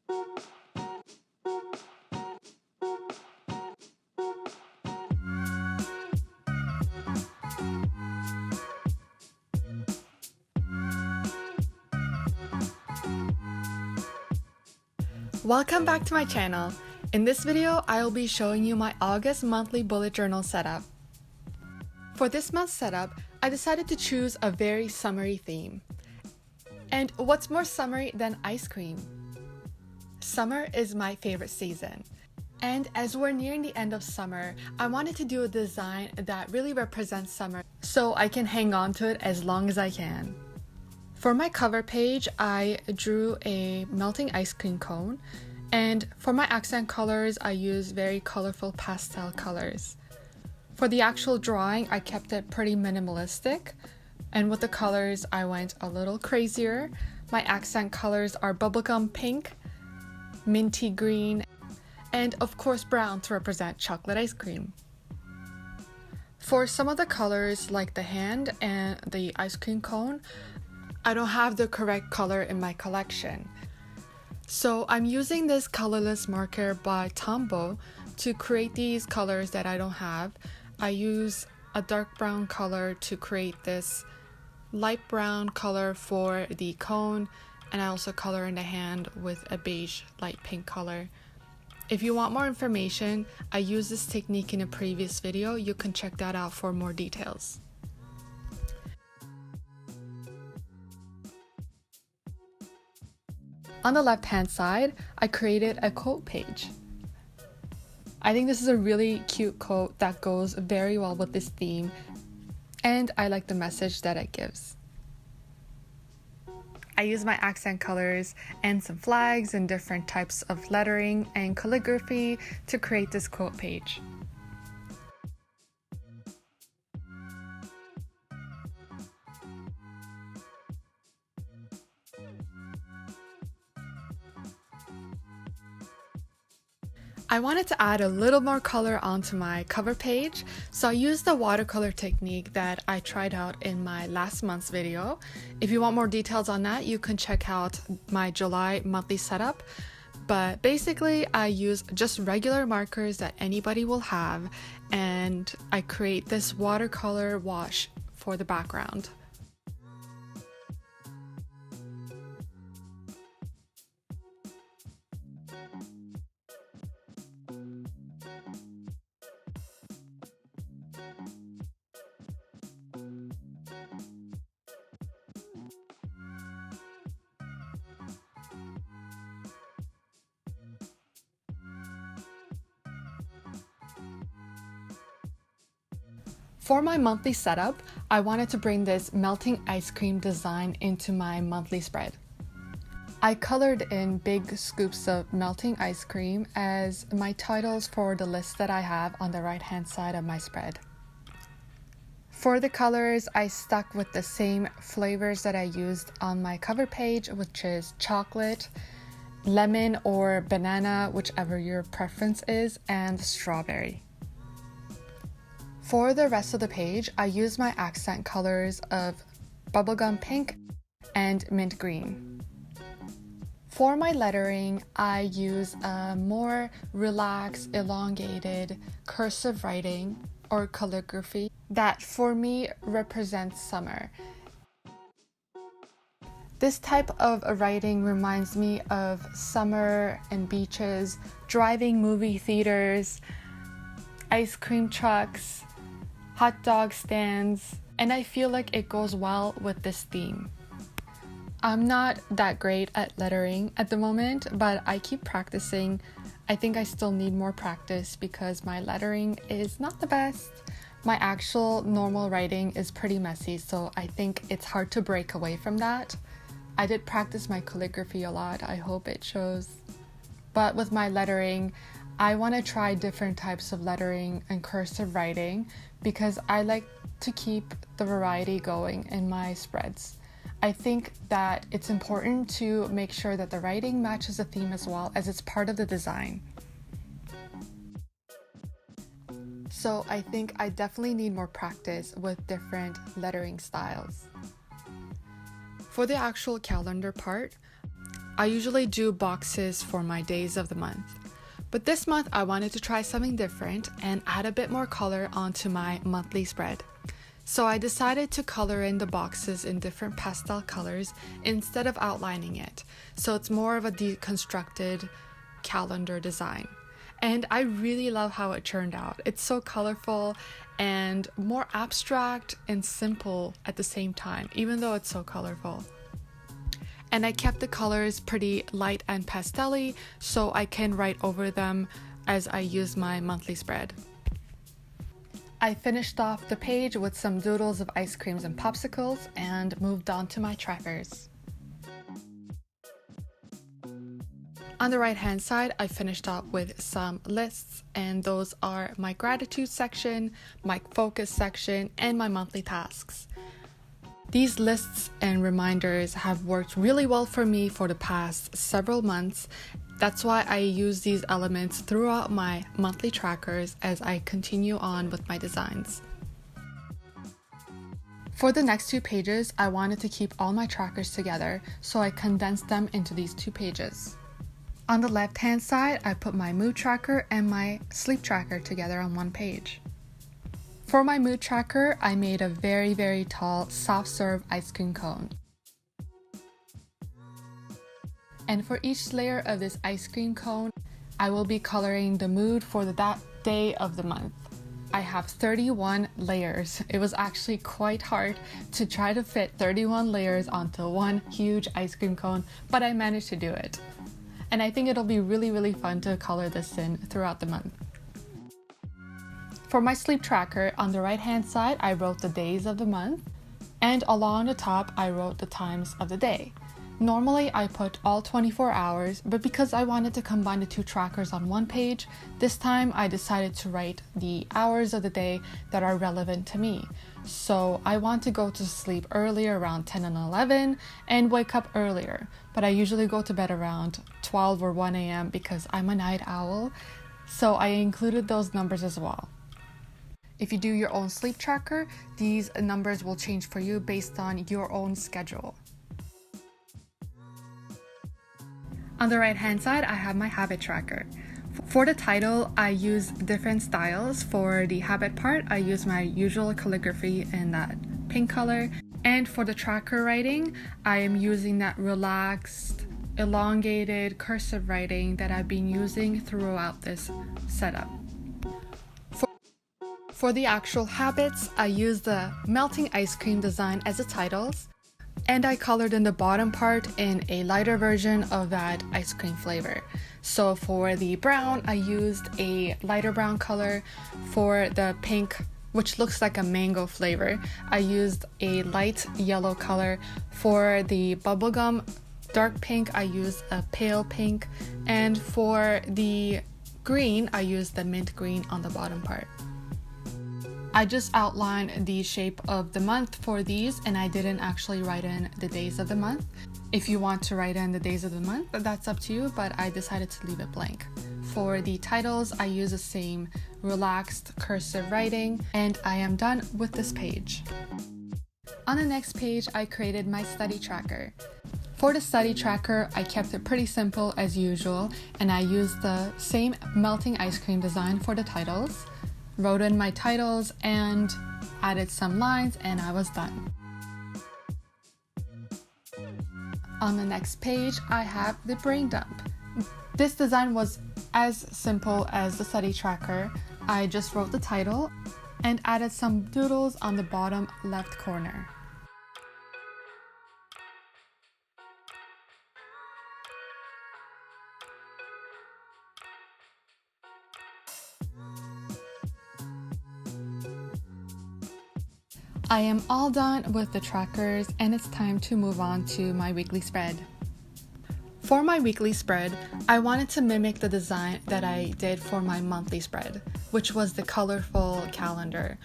Welcome back to my channel. In this video, I will be showing you my August monthly bullet journal setup. For this month's setup, I decided to choose a very summery theme. And what's more summery than ice cream? Summer is my favorite season. And as we're nearing the end of summer, I wanted to do a design that really represents summer so I can hang on to it as long as I can. For my cover page, I drew a melting ice cream cone, and for my accent colors, I used very colorful pastel colors. For the actual drawing, I kept it pretty minimalistic, and with the colors, I went a little crazier. My accent colors are bubblegum pink, minty green, and of course brown to represent chocolate ice cream. For some of the colors, like the hand and the ice cream cone, I don't have the correct color in my collection. So I'm using this colorless marker by Tombow to create these colors that I don't have. I use a dark brown color to create this light brown color for the cone, and I also color in the hand with a beige light pink color. If you want more information, I used this technique in a previous video. You can check that out for more details. On the left-hand side, I created a quote page. I think this is a really cute quote that goes very well with this theme, and I like the message that it gives. I use my accent colors and some flags and different types of lettering and calligraphy to create this quote page. I wanted to add a little more color onto my cover page, so I used the watercolor technique that I tried out in my last month's video. If you want more details on that, you can check out my July monthly setup. But basically, I use just regular markers that anybody will have, and I create this watercolor wash for the background. For my monthly setup, I wanted to bring this melting ice cream design into my monthly spread. I colored in big scoops of melting ice cream as my titles for the list that I have on the right-hand side of my spread. For the colors, I stuck with the same flavors that I used on my cover page, which is chocolate, lemon or banana, whichever your preference is, and strawberry. For the rest of the page, I use my accent colors of bubblegum pink and mint green. For my lettering, I use a more relaxed, elongated, cursive writing or calligraphy that for me represents summer. This type of writing reminds me of summer and beaches, driving movie theaters, ice cream trucks, hot dog stands, and I feel like it goes well with this theme. I'm not that great at lettering at the moment, but I keep practicing. I think I still need more practice because my lettering is not the best. My actual normal writing is pretty messy, so I think it's hard to break away from that. I did practice my calligraphy a lot. I hope it shows. But with my lettering, I want to try different types of lettering and cursive writing because I like to keep the variety going in my spreads. I think that it's important to make sure that the writing matches the theme as well, as it's part of the design. So I think I definitely need more practice with different lettering styles. For the actual calendar part, I usually do boxes for my days of the month. But this month I wanted to try something different and add a bit more color onto my monthly spread. So I decided to color in the boxes in different pastel colors instead of outlining it. So it's more of a deconstructed calendar design. And I really love how it turned out. It's so colorful and more abstract and simple at the same time, even though it's so colorful. And I kept the colors pretty light and pastel-y so I can write over them as I use my monthly spread. I finished off the page with some doodles of ice creams and popsicles and moved on to my trackers. On the right hand side, I finished up with some lists, and those are my gratitude section, my focus section, and my monthly tasks. These lists and reminders have worked really well for me for the past several months. That's why I use these elements throughout my monthly trackers as I continue on with my designs. For the next 2 pages, I wanted to keep all my trackers together, so I condensed them into these 2 pages. On the left hand side, I put my mood tracker and my sleep tracker together on one page. For my mood tracker, I made a very tall soft serve ice cream cone. And for each layer of this ice cream cone, I will be coloring the mood for that day of the month. I have 31 layers. It was actually quite hard to try to fit 31 layers onto one huge ice cream cone, but I managed to do it. And I think it'll be really fun to color this in throughout the month. For my sleep tracker, on the right hand side, I wrote the days of the month, and along the top, I wrote the times of the day. Normally, I put all 24 hours, but because I wanted to combine the 2 trackers on one page, this time I decided to write the hours of the day that are relevant to me. So I want to go to sleep earlier around 10 and 11 and wake up earlier, but I usually go to bed around 12 or 1 a.m. because I'm a night owl, so I included those numbers as well. If you do your own sleep tracker, these numbers will change for you based on your own schedule. On the right hand side, I have my habit tracker. For the title, I use different styles. For the habit part, I use my usual calligraphy in that pink color. And for the tracker writing, I am using that relaxed, elongated cursive writing that I've been using throughout this setup. For the actual habits, I use the melting ice cream design as the titles, and I colored in the bottom part in a lighter version of that ice cream flavor. So for the brown, I used a lighter brown color. For the pink, which looks like a mango flavor, I used a light yellow color. For the bubblegum dark pink, I used a pale pink. And for the green, I used the mint green on the bottom part. I just outlined the shape of the month for these, and I didn't actually write in the days of the month. If you want to write in the days of the month, that's up to you, but I decided to leave it blank. For the titles, I use the same relaxed cursive writing, and I am done with this page. On the next page, I created my study tracker. For the study tracker, I kept it pretty simple as usual, and I used the same melting ice cream design for the titles. Wrote in my titles and added some lines, and I was done. On the next page, I have the brain dump. This design was as simple as the study tracker. I just wrote the title and added some doodles on the bottom left corner. I am all done with the trackers, and it's time to move on to my weekly spread. For my weekly spread, I wanted to mimic the design that I did for my monthly spread, which was the colorful calendar.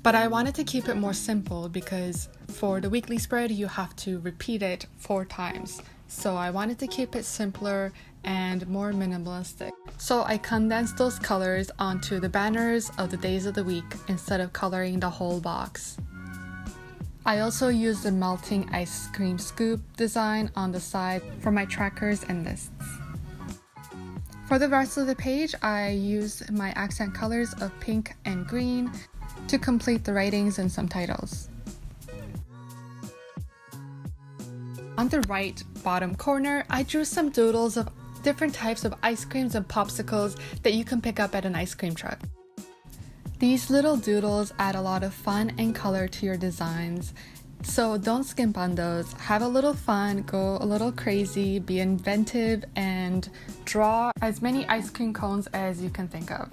But I wanted to keep it more simple because for the weekly spread, you have to repeat it 4 times. So I wanted to keep it simpler and more minimalistic. So I condensed those colors onto the banners of the days of the week instead of coloring the whole box. I also used the melting ice cream scoop design on the side for my trackers and lists. For the rest of the page, I used my accent colors of pink and green to complete the writings and some titles. On the right bottom corner, I drew some doodles of different types of ice creams and popsicles that you can pick up at an ice cream truck. These little doodles add a lot of fun and color to your designs, so don't skimp on those. Have a little fun, go a little crazy, be inventive, and draw as many ice cream cones as you can think of.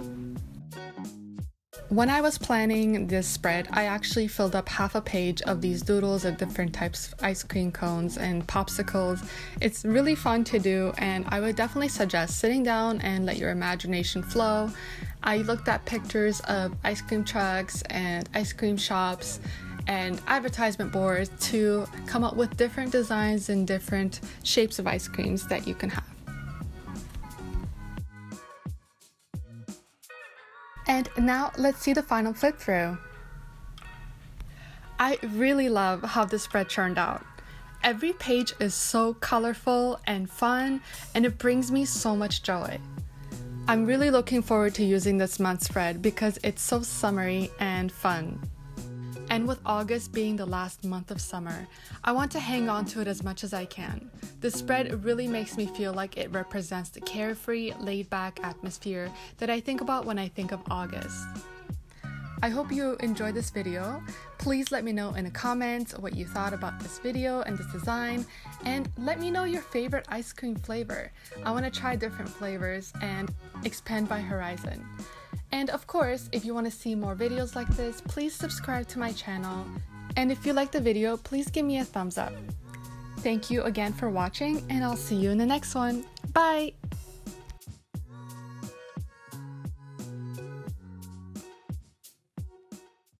When I was planning this spread, I actually filled up half a page of these doodles of different types of ice cream cones and popsicles. It's really fun to do, and I would definitely suggest sitting down and let your imagination flow. I looked at pictures of ice cream trucks and ice cream shops and advertisement boards to come up with different designs and different shapes of ice creams that you can have. And now let's see the final flip through. I really love how this spread turned out. Every page is so colorful and fun, and it brings me so much joy. I'm really looking forward to using this month's spread because it's so summery and fun. And with August being the last month of summer, I want to hang on to it as much as I can. The spread really makes me feel like it represents the carefree, laid-back atmosphere that I think about when I think of August. I hope you enjoyed this video. Please let me know in the comments what you thought about this video and this design, and let me know your favorite ice cream flavor. I want to try different flavors and expand my horizon. And of course, if you want to see more videos like this, please subscribe to my channel. And if you like the video, please give me a thumbs up. Thank you again for watching, and I'll see you in the next one. Bye!